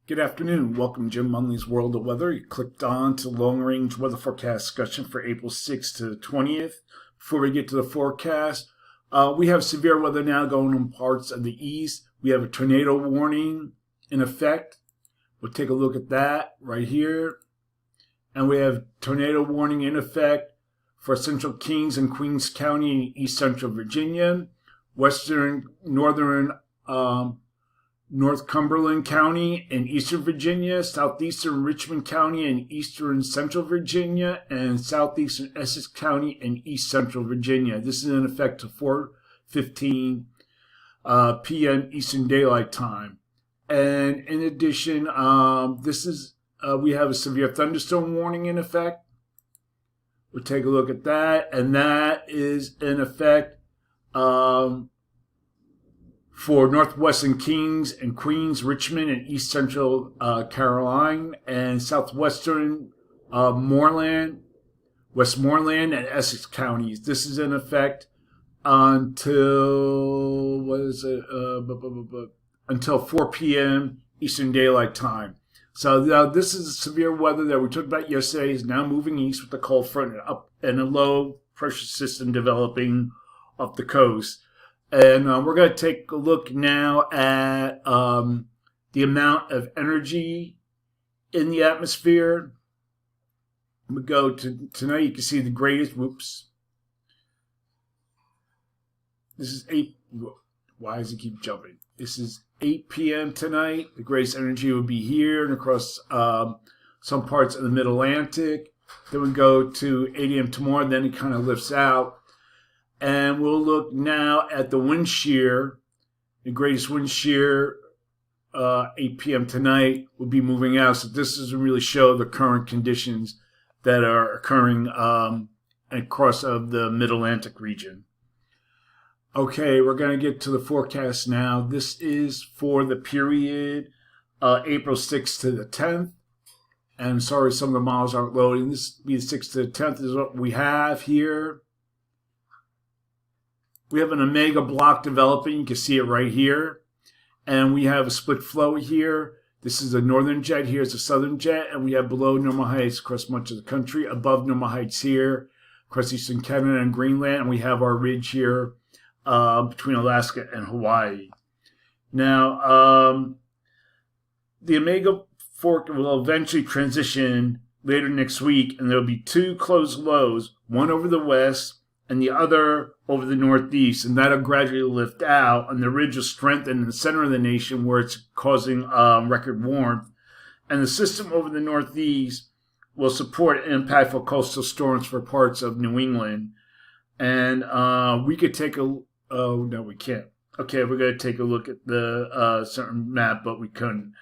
Good afternoon. Welcome to Jim Munley's World of Weather. You clicked on to long range weather forecast discussion for April 6th to the 20th. Before we get to the forecast, we have severe weather now going in parts of the east. We have a tornado warning in effect. We'll take a look at that right here. And we have tornado warning in effect for Central Kings and Queens County in East Central Virginia, northern North Cumberland County in Eastern Virginia, southeastern Richmond County in Eastern Central Virginia, and southeastern Essex County in East Central Virginia. This is in effect to 4:15 p.m. Eastern Daylight Time. And in addition, we have a severe thunderstorm warning in effect. We'll take a look at that, and that is in effect for northwestern Kings and Queens, Richmond, and East Central Carolina, and southwestern Westmoreland, and Essex counties. This is in effect until until 4 p.m. Eastern Daylight Time. So this is severe weather that we talked about yesterday is now moving east with the cold front up and a low pressure system developing up the coast. And we're going to take a look now at the amount of energy in the atmosphere. We go to tonight. You can see the greatest. Whoops. This is 8. Why does it keep jumping? This is 8 p.m. tonight. The greatest energy will be here and across some parts of the Mid-Atlantic. Then we go to 8 a.m. tomorrow. Then it kind of lifts out. And we'll look now at the wind shear. The greatest wind shear, 8 p.m. tonight, will be moving out. So this doesn't really show the current conditions that are occurring across of the Mid-Atlantic region. Okay, we're going to get to the forecast now. This is for the period April 6th to the 10th. And I'm sorry some of the models aren't loading. This will be the 6th to the 10th is what we have here. We have an omega block developing. You can see it right here. And we have a split flow here. This is a northern jet. Here's a southern jet. And we have below normal heights across much of the country. Above normal heights here across eastern Canada and Greenland. And we have our ridge here between Alaska and Hawaii. Now, the omega fork will eventually transition later next week. And there will be two closed lows, one over the west and the other over the northeast, and that'll gradually lift out, and the ridge will strengthen in the center of the nation where it's causing record warmth. And the system over the northeast will support impactful coastal storms for parts of New England. And we could take a, oh, no, we can't. Okay, we're going to take a look at the certain map, but we couldn't.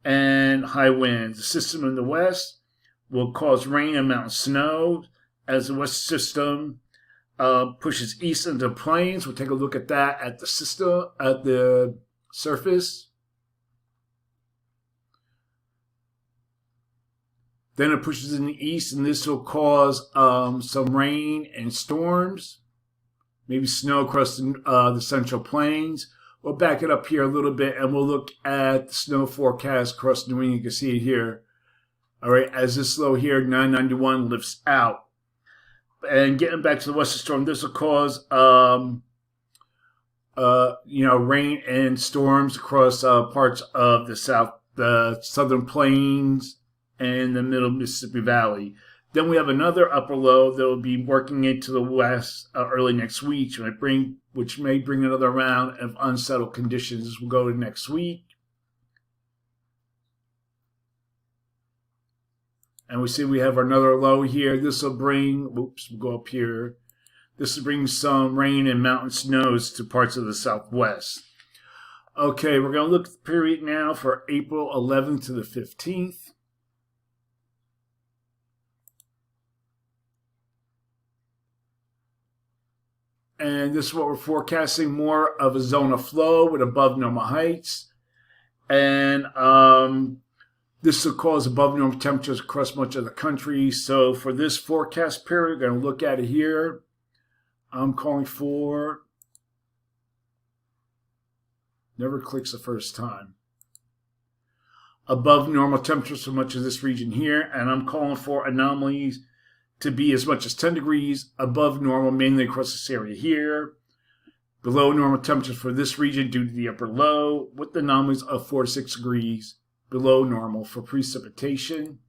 And high winds. The system in the west will cause rain and mountain snow as the west system pushes east into the plains. We'll take a look at that at the system, at the surface. Then it pushes in the east, and this will cause some rain and storms, maybe snow across the central plains. We'll back it up here a little bit, and we'll look at the snow forecast across New England. You can see it here. All right, as this low here, 991, lifts out. And getting back to the western storm, this will cause, rain and storms across parts of the southern plains and the middle Mississippi Valley. Then we have another upper low that will be working into the west early next week, which may bring another round of unsettled conditions as we'll go to next week. And we see we have another low here. This will bring, we'll go up here. This will bring some rain and mountain snows to parts of the southwest. Okay, we're going to look at the period now for April 11th to the 15th. And this is what we're forecasting, more of a zone of flow with above normal heights. And this will cause above normal temperatures across much of the country. So for this forecast period, we're going to look at it here. I'm calling for, never clicks the first time, above normal temperatures for much of this region here, and I'm calling for anomalies to be as much as 10 degrees above normal, mainly across this area here. Below normal temperatures for this region due to the upper low, with anomalies of 4 to 6 degrees below normal for precipitation.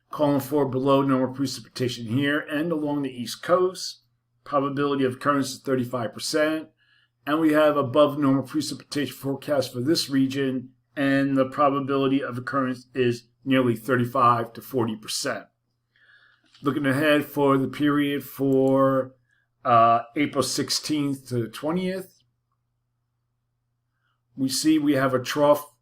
Calling for below normal precipitation here and along the east coast. Probability of occurrence is 35%. And we have above normal precipitation forecast for this region, and the probability of occurrence is nearly 35 to 40%. Looking ahead for the period for April 16th to 20th, we have a trough.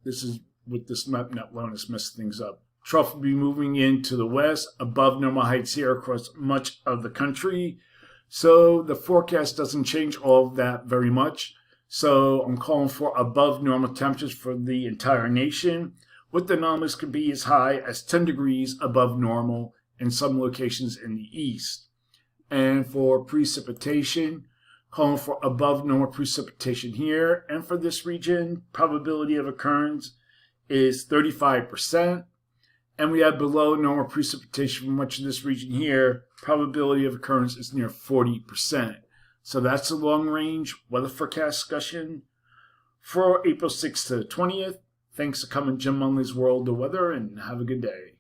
This is with this map not letting us mess things up. Trough will be moving into the west above normal heights here across much of the country. So the forecast doesn't change all of that very much. So I'm calling for above normal temperatures for the entire nation, with the anomalies could be as high as 10 degrees above normal in some locations in the east. And for precipitation, calling for above normal precipitation here. And for this region, probability of occurrence is 35%. And we have below normal precipitation for much of this region here. Probability of occurrence is near 40%. So that's a long range weather forecast discussion for April 6th to 20th. Thanks for coming, Jim Munley's World of Weather, and have a good day.